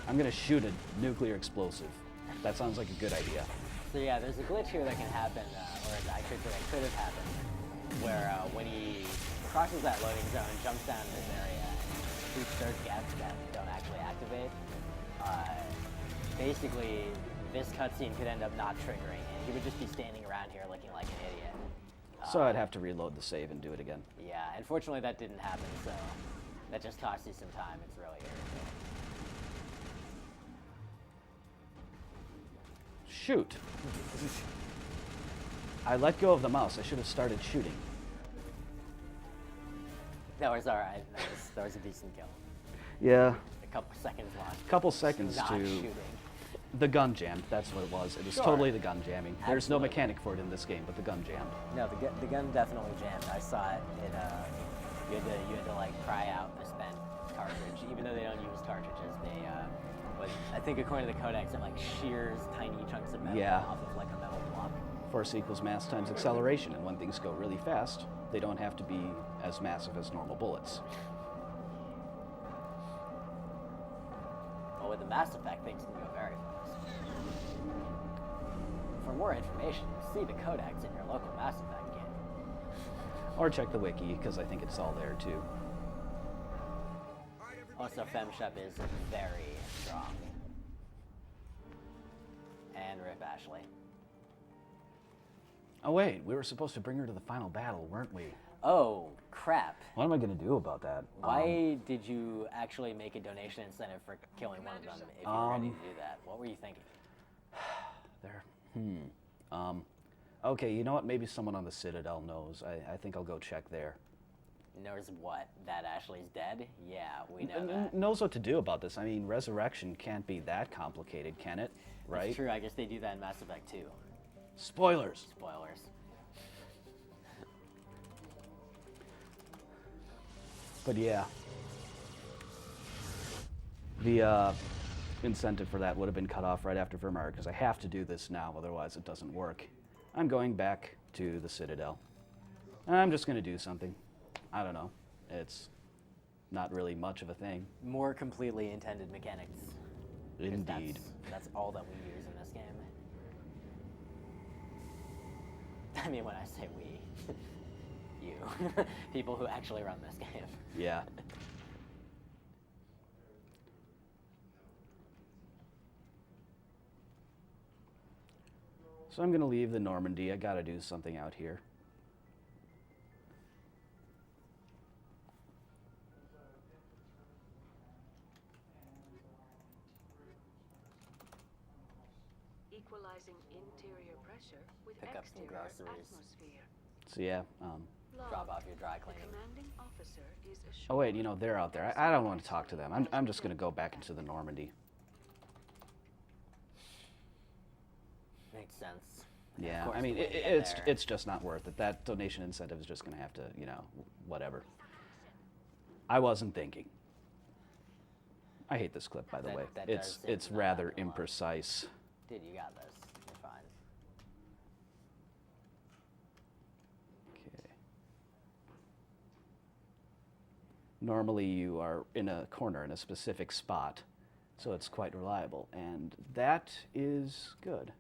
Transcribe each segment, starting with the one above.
I'm gonna shoot a nuclear explosive. That sounds like a good idea. So yeah, there's a glitch here that can happen, or I should say that could have happened, where when he crosses that loading zone and jumps down in this area and shoots those gaps that don't actually activate, basically this cutscene could end up not triggering, and he would just be standing around here looking like an idiot. So I'd have to reload the save and do it again. Yeah, unfortunately that didn't happen, so that just costs you some time. It's really irritating. Shoot. I let go of the mouse. I should have started shooting. That was alright. That was a decent kill. Yeah. A couple seconds lost. Couple seconds Not to shooting. the gun jam. That's what it was. It was Sure. totally the gun jamming. There's no Absolutely. mechanic for it in this game, but the gun jammed. No, the gun definitely jammed. I saw it. You had to like pry out the spent cartridge, even though they don't use cartridges. But I think according to the codex, it like shears tiny chunks of metal Yeah. off of like a metal block. Force equals mass times acceleration, and when things go really fast, they don't have to be as massive as normal bullets. Well, with the Mass Effect, things can go very fast. For more information, see the codex in your local Mass Effect game. Or check the wiki, because I think it's all there too. Also, FemShep is very strong. And Rip Ashley. Oh wait, we were supposed to bring her to the final battle, weren't we? Oh, crap. What am I going to do about that? Why did you actually make a donation incentive for killing one of them if you were ready to do that? What were you thinking? There. Okay, you know what? Maybe someone on the Citadel knows. I think I'll go check there. Knows what? That Ashley's dead? Yeah, we know that. Knows what to do about this. I mean, resurrection can't be that complicated, can it? Right? It's true, I guess they do that in Mass Effect 2. Spoilers. Spoilers. But yeah. The incentive for that would have been cut off right after Vermeer, because I have to do this now, otherwise it doesn't work. I'm going back to the Citadel. I'm just going to do something. I don't know. It's not really much of a thing. More completely intended mechanics. 'Cause Indeed. That's all that we use in this game. I mean, when I say we, you. People who actually run this game. Yeah. So I'm going to leave the Normandy. I got to do something out here. Equalizing interior pressure with Pick up some exterior groceries. atmosphere. So yeah. Drop off your dry The cleaning. commanding officer is assured. Oh wait, you know, they're out there. I don't want to talk to them. I'm just going to go back into the Normandy. Makes sense. Yeah, Of course, I mean, the way to get it's there- it's just not worth it. That donation incentive is just going to have to, you know, whatever. I wasn't thinking. I hate this clip, by the That- way. that It's does it's not rather happen a lot. imprecise. Dude, you got this. You're fine. Okay. Normally, you are in a corner in a specific spot, so it's quite reliable, and that is good.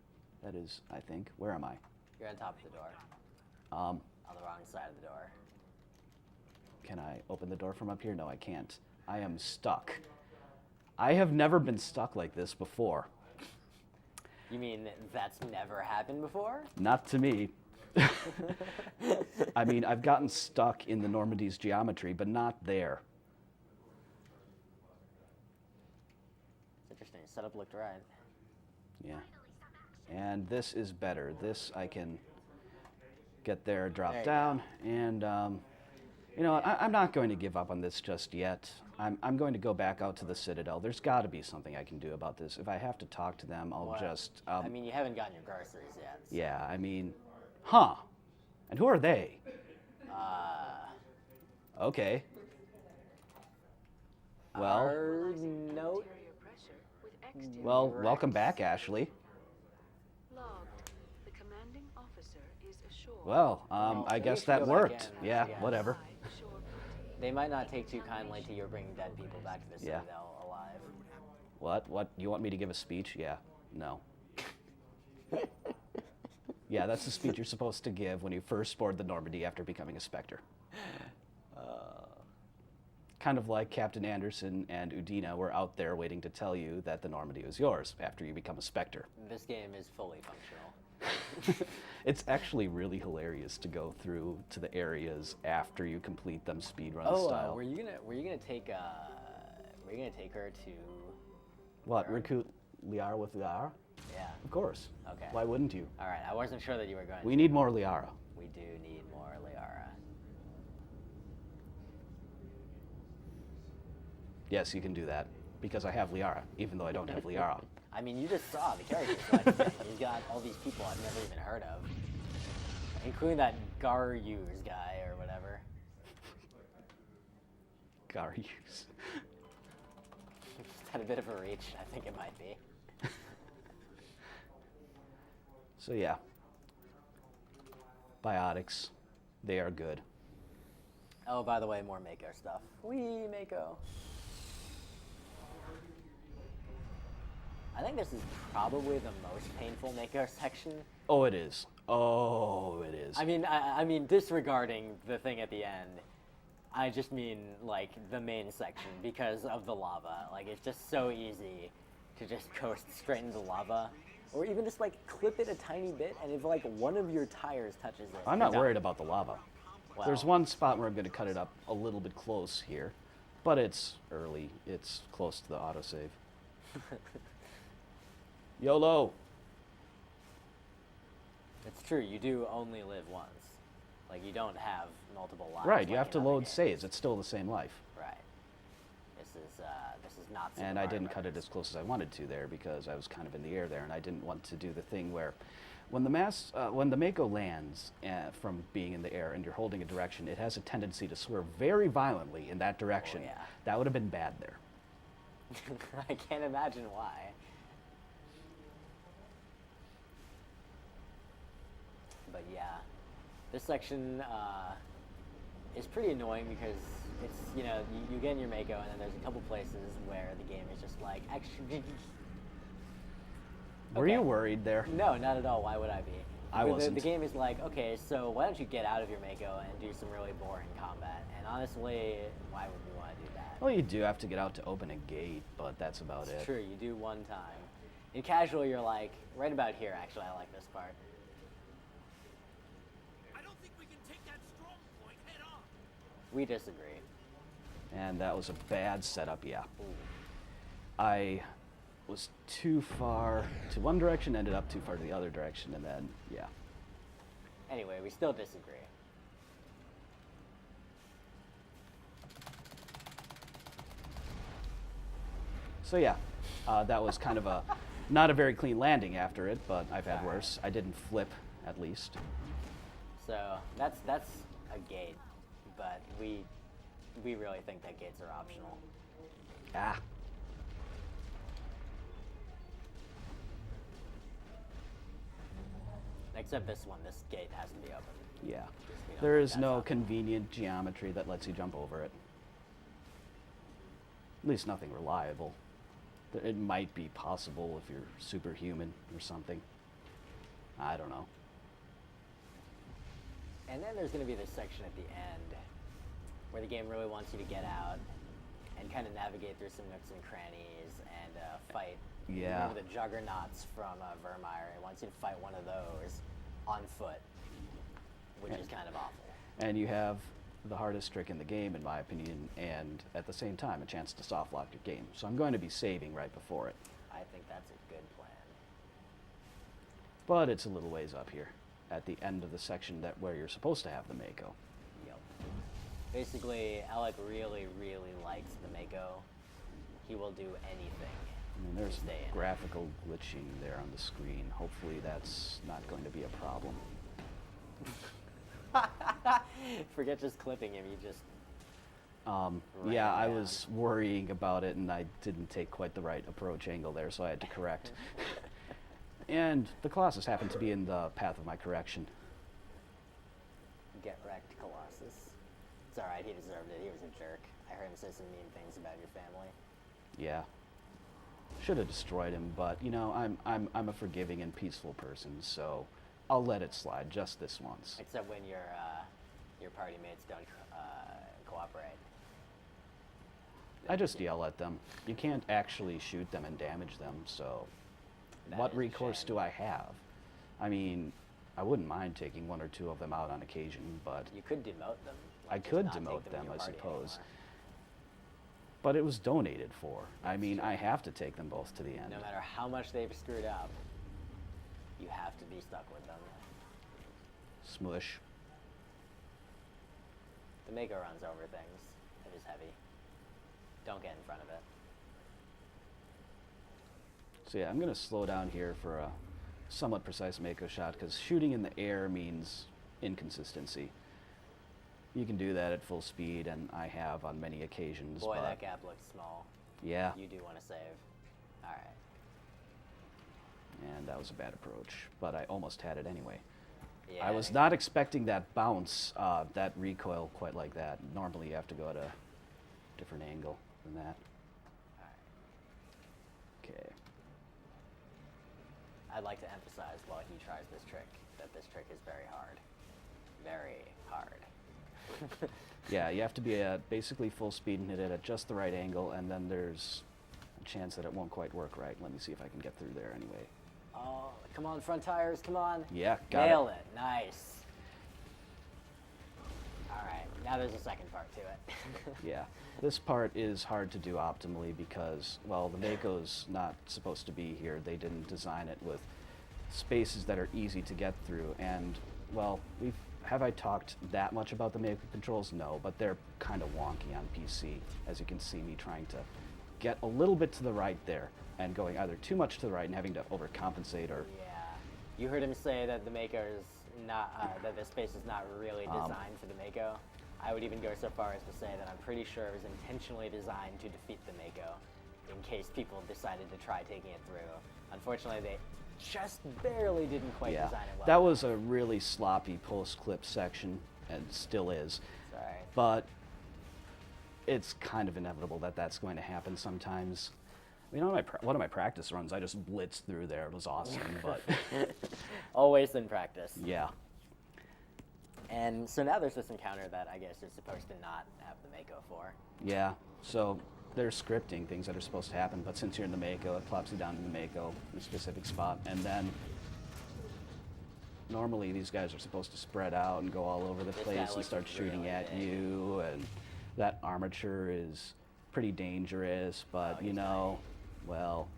That is, I think. Where am I? You're on top of the door. Um, On the wrong side of the door. Can I open the door from up here? No, I can't. I am stuck. I have never been stuck like this before. You mean that's never happened before? Not to me. I mean, I've gotten stuck in the Normandy's geometry, but not there. It's interesting. Setup looked right. Yeah. And this is better. This I can get there, drop There you down, and you know what? I'm not going to give up on this just yet. I'm going to go back out to the Citadel. There's got to be something I can do about this. If I have to talk to them, I'll Well, just. I mean, you haven't gotten your groceries yet. So. Yeah, I mean, huh? And who are they? Okay. Well, Our note. Interior pressure with exterior. well, welcome back, Ashley. Logged. The commanding officer is assured. Well, Well, I maybe guess we should that go back worked. in, Yeah, yeah. whatever. By assured party. They might not take too kindly to your bringing dead people back to the Yeah. Citadel alive. What? What? You want me to give a speech? Yeah. No. Yeah, that's the speech you're supposed to give when you first board the Normandy after becoming a Spectre. Kind of like Captain Anderson and Udina were out there waiting to tell you that the Normandy was yours after you become a Spectre. This game is fully functional. It's actually really hilarious to go through to the areas after you complete them speedrun style. Were you gonna take her to? What, recruit Liara with Liara? Yeah. Of course. Okay. Why wouldn't you? All right. I wasn't sure that you were going. We need more Liara. We do need more Liara. Yes, you can do that. Because I have Liara, even though I don't have Liara. I mean, you just saw the character selection. He's got all these people I've never even heard of, including that Garyus guy or whatever. Garyus. Just had a bit of a reach. I think it might be. So yeah. Biotics. They are good. Oh, by the way, more Mako stuff. Wee, Mako. I think this is probably the most painful Mako section. Oh, it is. Oh, it is. I mean, disregarding the thing at the end, I just mean like the main section because of the lava. Like it's just so easy to just coast straight into lava, or even just like clip it a tiny bit, and if like one of your tires touches it, I'm you're not done. worried about the lava. Well, There's one spot where I'm going to cut it up a little bit close here, but it's early. It's close to the autosave. YOLO! It's true. You do only live once. Like you don't have multiple lives. Right, you like have to in other load games. saves. It's still the same life. Right. This is not. Super And I Mario didn't cut it Brothers. as close as I wanted to there because I was kind of in the air there, and I didn't want to do the thing where when the Mako lands from being in the air and you're holding a direction, it has a tendency to swerve very violently in that direction. yeah. That would have been bad there. I can't imagine why. But yeah, this section is pretty annoying because it's, you know, you get in your Mako and then there's a couple places where the game is just like, actually, Were you worried there? no, not at all. Why would I be? I wasn't. The game is like, okay, so why don't you get out of your Mako and do some really boring combat? And honestly, why would we want to do that? Well, you do have to get out to open a gate, but that's about It's it. true, you do one time. In casual, you're like, right about here, actually, I like this part. I don't think we can take that strong point head on. We disagree. And that was a bad setup, yeah. Ooh. I was too far to one direction, ended up too far to the other direction, and then, yeah. Anyway, we still disagree. So yeah, that was kind of not a very clean landing after it, but I've had Alright. worse. I didn't flip, at least. So that's a gate, but we really think that gates are optional. Ah. Except this one, this gate has to be open. Yeah. We don't There think is that's no optional. convenient geometry that lets you jump over it. At least nothing reliable. It might be possible if you're superhuman or something. I don't know. And then there's going to be this section at the end where the game really wants you to get out and kind of navigate through some nooks and crannies and fight. Yeah. Remember the juggernauts from Vermeer? It wants you to fight one of those on foot, which is kind of awful. And you have the hardest trick in the game, in my opinion, and at the same time, a chance to soft lock your game. So I'm going to be saving right before it. I think that's a good plan. But it's a little ways up here, at the end of the section where you're supposed to have the Mako. Yep. Basically, Alec really, really likes the Mako. He will do anything. I mean, there's to stay in. graphical glitching there on the screen. Hopefully that's not going to be a problem. Forget just clipping him, you just... Yeah, I down. was worrying about it, and I didn't take quite the right approach angle there, so I had to correct. And the Colossus happened to be in the path of my correction. Get wrecked, Colossus. It's alright, he deserved it. He was a jerk. I heard him say some mean things about your family. Yeah. Should have destroyed him, but you know, I'm a forgiving and peaceful person, so I'll let it slide just this once. Except when your party mates don't cooperate. I just yell at them. You can't actually shoot them and damage them, so That what is a recourse shame. do I have? I mean, I wouldn't mind taking one or two of them out on occasion, but You could demote them. I like, just could not take demote in them, your I party suppose. anymore. But it was donated for. I mean, I have to take them both to the end. No matter how much they've screwed up, you have to be stuck with them. Smush. The Mako runs over things. It is heavy. Don't get in front of it. So yeah, I'm going to slow down here for a somewhat precise Mako shot, because shooting in the air means inconsistency. You can do that at full speed, and I have on many occasions. Boy, but that gap looks small. yeah, You do want to save. All right. and that was a bad approach, but I almost had it anyway. Yeah, I was not expecting that bounce, that recoil quite like that. Normally you have to go at a different angle than that. All right. Okay. I'd like to emphasize while he tries this trick that this trick is very hard. Very hard. Yeah, you have to be at basically full speed and hit it at just the right angle, and then there's a chance that it won't quite work right. Let me see if I can get through there anyway. Oh, come on, front tires, come on. Yeah, got Nailed it. it. Nice. All right, now there's a second part to it. Yeah, this part is hard to do optimally because, well, the Mako's not supposed to be here. They didn't design it with spaces that are easy to get through, and, well, have I talked that much about the Mako controls? No, but they're kind of wonky on PC, as you can see me trying to get a little bit to the right there and going either too much to the right and having to overcompensate or Yeah. You heard him say that the Mako is not, that the space is not really designed for the Mako. I would even go so far as to say that I'm pretty sure it was intentionally designed to defeat the Mako in case people decided to try taking it through. Unfortunately, they just barely didn't quite yeah. design it well. That was a really sloppy post-clip section, and still is. Sorry. But it's kind of inevitable that that's going to happen sometimes. I mean, on one of my practice runs, I just blitzed through there. It was awesome, but Always in practice. yeah. And so now there's this encounter that I guess you're supposed to not have the Mako for. Yeah, so they're scripting things that are supposed to happen, but since you're in the Mako, it plops you down in the Mako in a specific spot, and then normally these guys are supposed to spread out and go all over the This guy place and looks start shooting really at big. you, and that armature is pretty dangerous, but Oh, you he's know, well,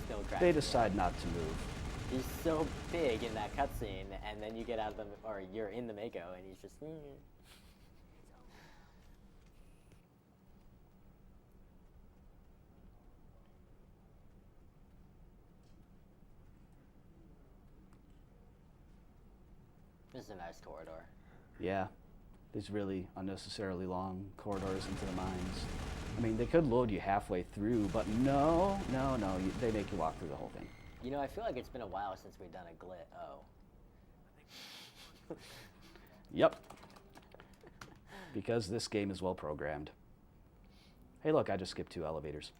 Still cracks they me decide not to move. up. He's so big in that cutscene, and then you get out of the, or you're in the Mako, and he's just. This is a nice corridor. Yeah, these really unnecessarily long corridors into the mines. I mean, they could load you halfway through, but no, they make you walk through the whole thing. You know, I feel like it's been a while since we've done a glit. Oh. Yep. Because this game is well programmed. Hey, look, I just skipped 2 elevators.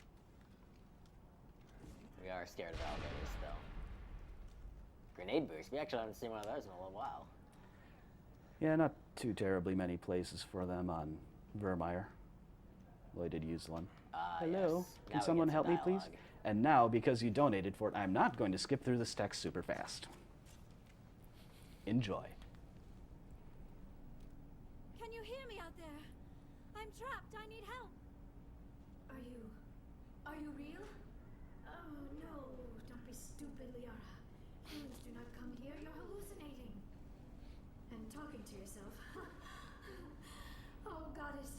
We are scared of elevators still. Grenade boost. We actually haven't seen one of those in a little while. Yeah, not too terribly many places for them on Vermeer. Well, I did use one. Hello, Yes. Now can we someone get help some me, please? dialogue. And now, because you donated for it, I'm not going to skip through this text super fast. Enjoy. Can you hear me out there? I'm trapped. I need help. Are you real? Oh no, don't be stupid, Liara. Humans do not come here. You're hallucinating. And talking to yourself. Oh, goddess.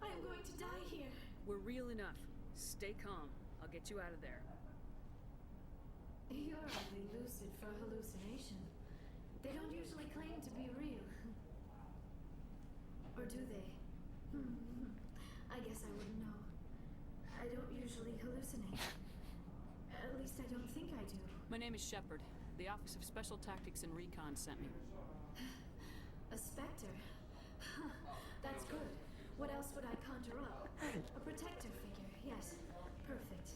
I am going to die here. We're real enough. Stay calm. I'll get you out of there. You're only lucid for hallucination. They don't usually claim to be real. Or do they? I guess I wouldn't know. I don't usually hallucinate. At least I don't think I do. My name is Shepard. The Office of Special Tactics and Recon sent me. A specter. That's good. What else would I conjure conjure up. A protector figure, yes. Perfect.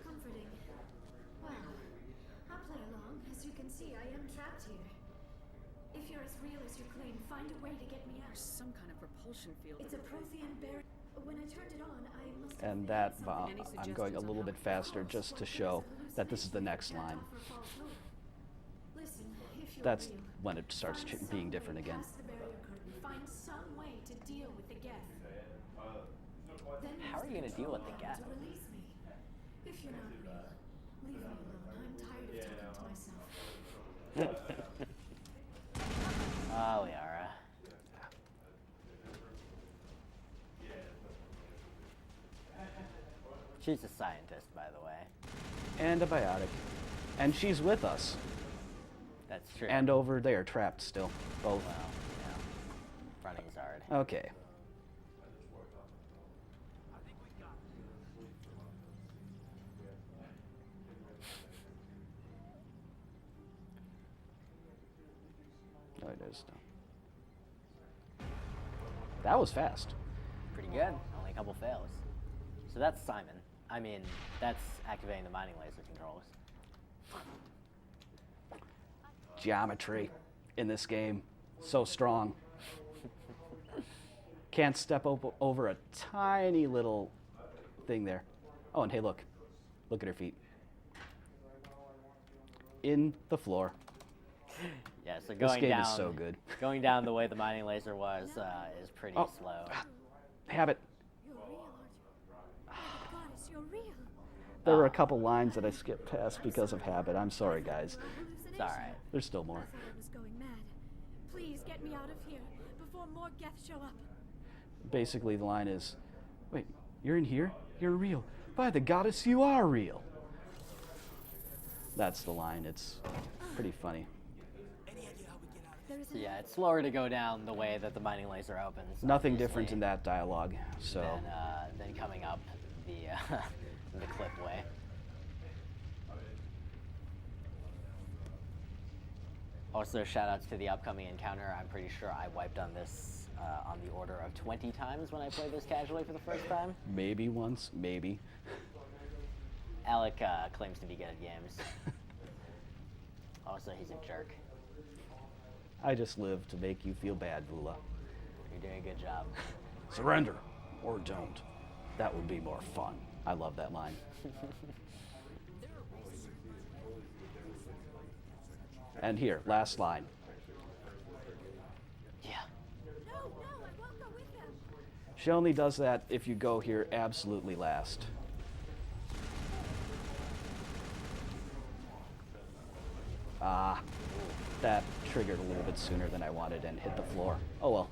Comforting. Well, I'll play along. As you can see, I am trapped here. If you're as real as you claim, find a way to get me out. There's some kind of repulsion field. It's a Prothean barrier. When I turned it on, I must have And hit that, something. I'm going a little bit faster just to show that this is the next line. Listen, if you're That's real, when it starts find being some different way again. past the barrier curtain. Find some way to deal with the Geth. Then How are you gonna deal with the Geth? To release me. If you're not real, leave me alone. I'm tired of talking to myself. Oh, Liara. She's a scientist, by the way. And a biotic. And she's with us. That's true. And over there, trapped still. Both. well, yeah. Running Zard. Okay. Oh, it is. That was fast. Pretty good. Only a couple fails. So that's Simon. I mean, that's activating the mining laser controls. Geometry in this game, so strong. Can't step over a tiny little thing there. Oh, and hey, look. Look at her feet. In the floor. Yeah, so This going game down, is so good. going down the way the mining laser was is pretty Oh. slow. Habit. You're real, aren't you? Oh my goddess, you're real. There were a couple lines that I skipped past because of habit. I'm sorry, guys. It's alright. There's still more. I thought I was going mad. Please get me out of here before more Geth show up. Basically, the line is, wait, you're in here? You're real. By the goddess, you are real. That's the line. It's pretty funny. So yeah, it's slower to go down the way that the mining laser opens. Nothing different obviously, in that dialogue. So, than coming up the the clip way. Also, shout outs to the upcoming encounter. I'm pretty sure I wiped on this on the order of 20 times when I played this casually for the first time. maybe once, maybe. Alec claims to be good at games. Also, he's a jerk. I just live to make you feel bad, Vula. You're doing a good job. Surrender or don't. That would be more fun. I love that line. And here, last line. Yeah. No, I won't go with them. She only does that if you go here absolutely last. Ah, that triggered a little bit sooner than I wanted and hit the floor. Oh well.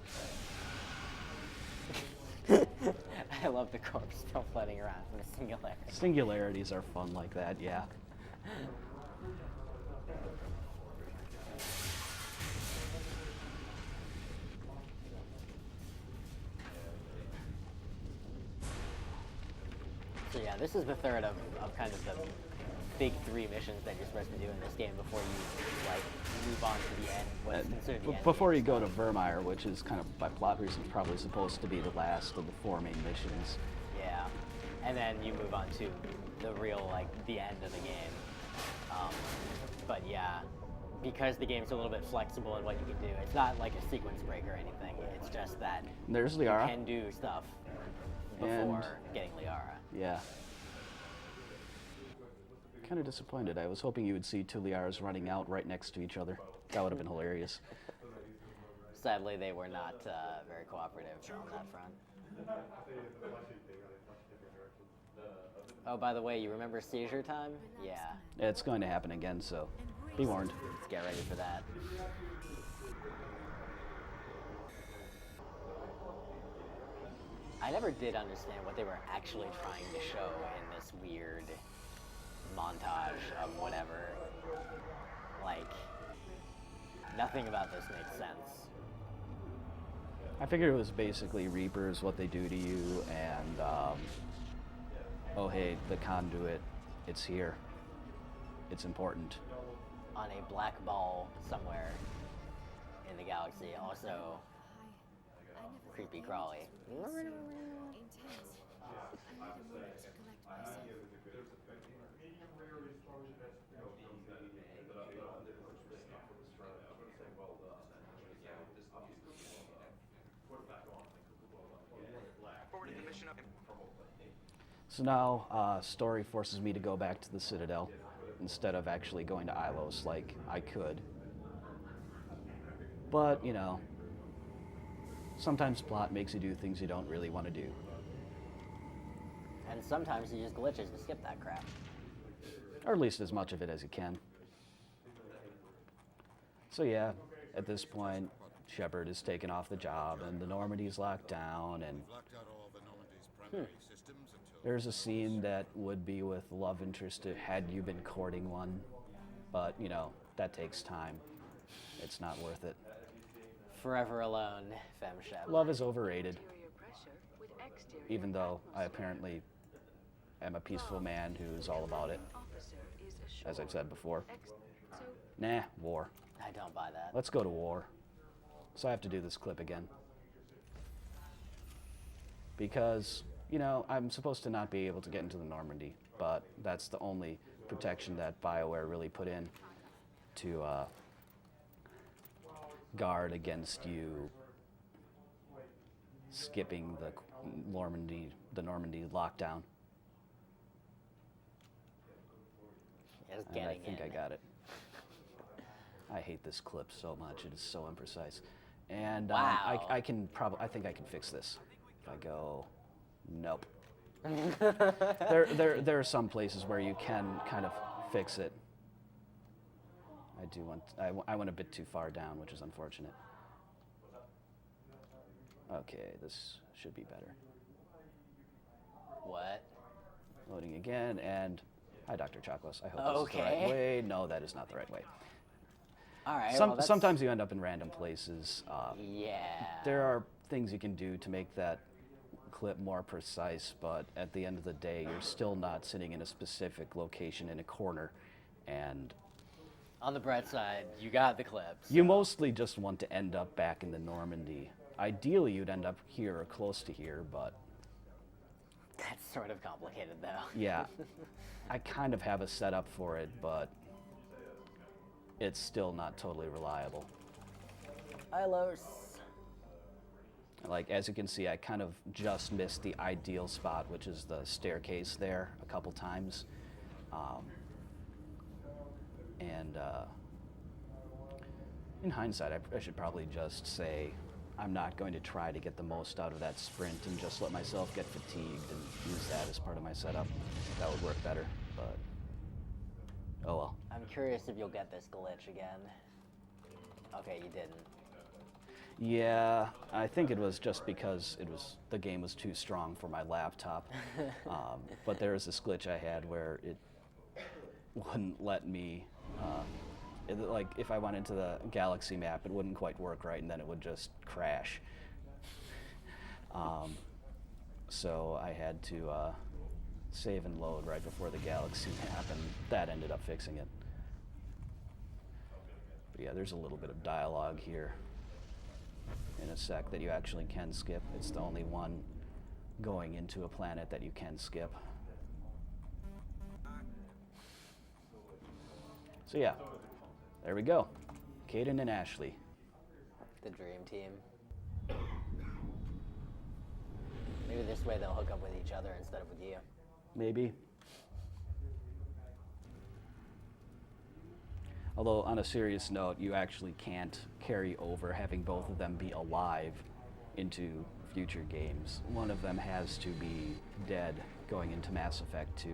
I love the corpse still floating around in the singularity. Singularities are fun like that, yeah. So yeah, this is the third of kind of the big three missions that you're supposed to do in this game before you like move on to the end. What's considered the end. Before you go to Vermeer, which is kind of by plot reasons probably supposed to be the last of the four main missions. Yeah, and then you move on to the real like the end of the game. But yeah, because the game's a little bit flexible in what you can do, it's not like a sequence break or anything. It's just that There's you Liara. can do stuff before And- getting Liara. Yeah. Kind of disappointed. I was hoping you would see two Liaras running out right next to each other. That would have been hilarious. Sadly, they were not very cooperative on that front. Oh, by the way, you remember seizure time? Yeah, It's going to happen again, so be warned. let's get ready for that. I never did understand what they were actually trying to show in this weird montage of whatever. Like, nothing about this makes sense. I figured it was basically Reapers, what they do to you, and, oh hey, the conduit, it's here. It's important. On a black ball somewhere in the galaxy. Also, I never creepy crawly. intentionally So now, story forces me to go back to the Citadel instead of actually going to Ilos like I could. But, you know, sometimes plot makes you do things you don't really want to do. And sometimes he just glitches to skip that crap. Or at least as much of it as you can. So yeah, at this point, Shepard is taken off the job, and the Normandy's locked down, and Locked out all of the Normandy's primary systems until there's a scene that would be with love interest had you been courting one, but, you know, that takes time. It's not worth it. Forever alone, FemShep. Love is overrated, Interior pressure with exterior even though I atmosphere. apparently am a peaceful man who's all about it, Officer is as I've assured. said before. So, Nah, war. I don't buy that. Let's go to war. So I have to do this clip again. Because, you know, I'm supposed to not be able to get into the Normandy, but that's the only protection that BioWare really put in to guard against you skipping the Normandy lockdown. Just And I getting think in. I got it. I hate this clip so much. It is so imprecise. And Wow. I think I can fix this. If I go, nope. There are some places where you can kind of fix it. I went a bit too far down, which is unfortunate. Okay, this should be better. What? Loading again, and hi, Dr. Chakos. I hope this is the right Okay. way. No, that is not the right way. All right. well, that's- Sometimes you end up in random places. Yeah. There are things you can do to make that clip more precise, but at the end of the day, you're still not sitting in a specific location in a corner, and On the bright side, you got the clips. you mostly just want to end up back in the Normandy. Ideally, you'd end up here or close to here, but That's sort of complicated, though. yeah, I kind of have a setup for it, but it's still not totally reliable. Ilos. Like, as you can see, I kind of just missed the ideal spot, which is the staircase there a couple times. In hindsight, I should probably just say I'm not going to try to get the most out of that sprint and just let myself get fatigued and use that as part of my setup. That would work better, but oh well. I'm curious if you'll get this glitch again. Okay, you didn't. Yeah, I think it was just because the game was too strong for my laptop. But there was this glitch I had where it wouldn't let me, like if I went into the galaxy map, it wouldn't quite work right, and then it would just crash. So I had to save and load right before the galaxy map, and that ended up fixing it. But yeah, there's a little bit of dialogue here in a sec that you actually can skip. It's the only one going into a planet that you can skip. So yeah, there we go. Kaidan and Ashley. The dream team. Maybe this way they'll hook up with each other instead of with you. Maybe. Although, on a serious note, you actually can't carry over having both of them be alive into future games. One of them has to be dead going into Mass Effect 2,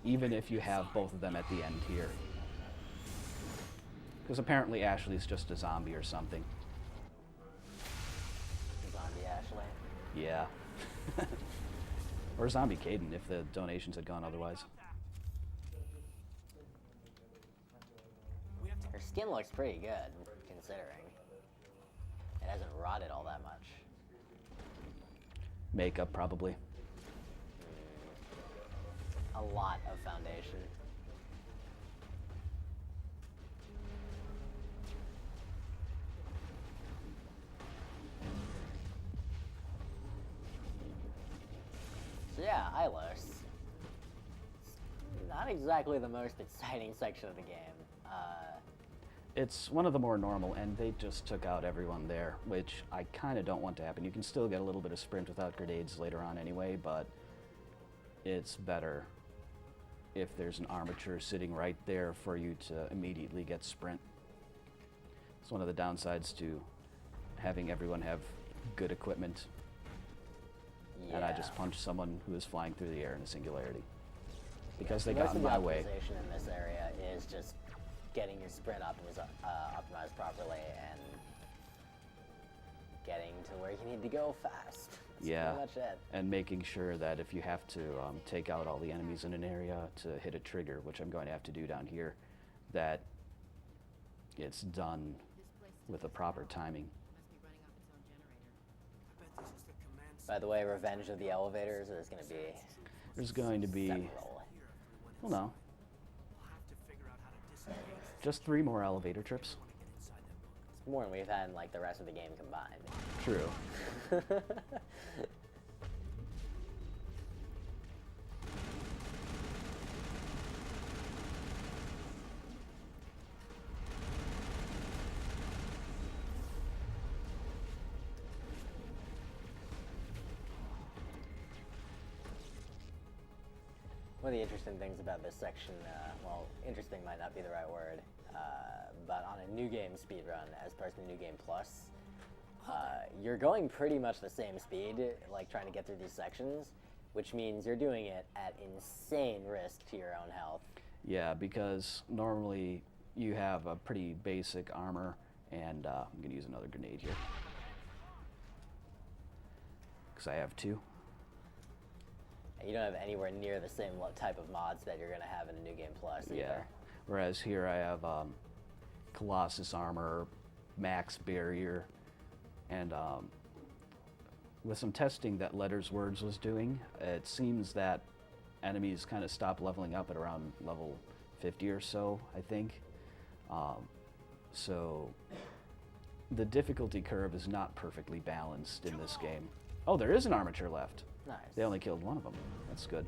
even if you have both of them at the end here. Because apparently Ashley's just a zombie or something. Zombie Ashley. Yeah. Or zombie Kaidan if the donations had gone otherwise. Her skin looks pretty good, considering. It hasn't rotted all that much. Makeup, probably. A lot of foundation. So yeah, Ilos. It's not exactly the most exciting section of the game. it's one of the more normal, and they just took out everyone there, which I kind of don't want to happen. You can still get a little bit of sprint without grenades later on anyway, but it's better if there's an armature sitting right there for you to immediately get sprint. It's one of the downsides to having everyone have good equipment. And I just punched someone who was flying through the air in a singularity. Because they got in my way. Most of the optimization in this area is just getting your sprint optimized properly and getting to where you need to go fast. That's Yeah, pretty much it. and making sure that if you have to take out all the enemies in an area to hit a trigger, which I'm going to have to do down here, that it's done with the proper timing. By the way, Revenge of the Elevators is going to be There's going to be, several. well, no, just 3 more elevator trips. More than we've had in like the rest of the game combined. True. One of the interesting things about this section, well, interesting might not be the right word, but on a new game speedrun, as part of the New Game Plus, you're going pretty much the same speed, like trying to get through these sections, which means you're doing it at insane risk to your own health. Yeah, because normally you have a pretty basic armor, and I'm going to use another grenade here. Because I have 2. And you don't have anywhere near the same type of mods that you're going to have in a New Game Plus either. Yeah. Whereas here I have Colossus armor, max barrier, and with some testing that Letters Words was doing, it seems that enemies kind of stop leveling up at around level 50 or so, I think. So the difficulty curve is not perfectly balanced in this game. Oh, there is an armature left. Nice. They only killed one of them. That's good.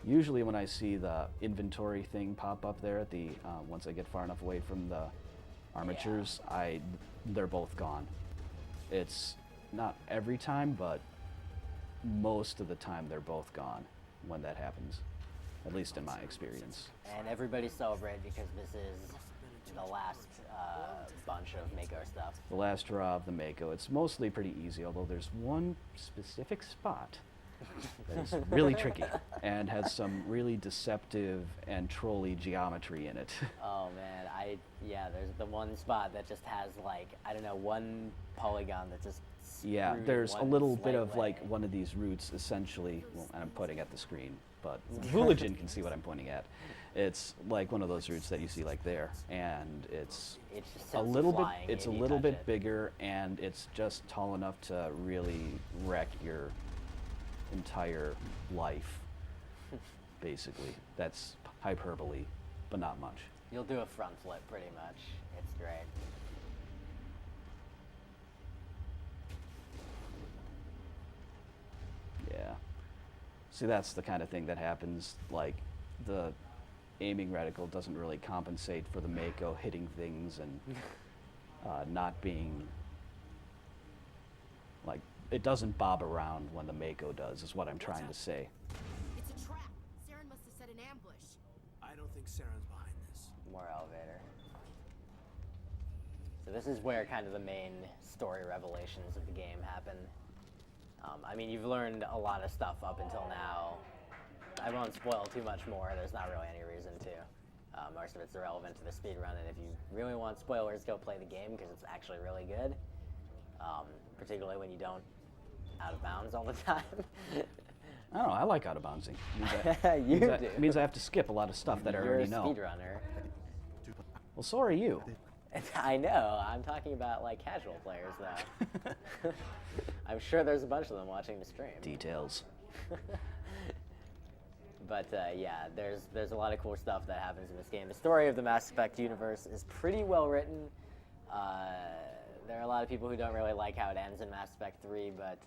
Usually when I see the inventory thing pop up there at the once I get far enough away from the armatures, they're both gone. It's not every time, but most of the time they're both gone when that happens, at least in my experience. And everybody celebrate because this is the last bunch of Mako stuff. The last draw of the Mako. It's mostly pretty easy, although there's one specific spot that is really tricky and has some really deceptive and trolly geometry in it. Oh man, there's the one spot that just has like, I don't know, one polygon that just Yeah, screwed there's a one little bit slight of way. like one of these roots essentially, well, and I'm pointing at the screen, but Hooligan can see what I'm pointing at. It's like one of those roots that you see like there, and it's just a sends little bit, flying it's a if you little touch bit it. bigger, and it's just tall enough to really wreck your entire life, basically. That's hyperbole, but not much. You'll do a front flip pretty much. It's great. Yeah. See, that's the kind of thing that happens, like, the aiming reticle doesn't really compensate for the Mako hitting things and not being, like, it doesn't bob around when the Mako does, is what I'm trying to say. It's a trap. Saren must have set an ambush. I don't think Saren's behind this. More elevator. So this is where kind of the main story revelations of the game happen. I mean, you've learned a lot of stuff up until now. I won't spoil too much more. There's not really any reason to. Most of it's irrelevant to the speedrun, and if you really want spoilers, go play the game because it's actually really good. Particularly when you don't out of bounds all the time. I don't know, I like out of bouncing. You do. It means I have to skip a lot of stuff that I You're already a know. speedrunner. Well, so are you. I know. I'm talking about like casual players, though. I'm sure there's a bunch of them watching the stream. Details. But yeah, there's a lot of cool stuff that happens in this game. The story of the Mass Effect universe is pretty well written. There are a lot of people who don't really like how it ends in Mass Effect 3, but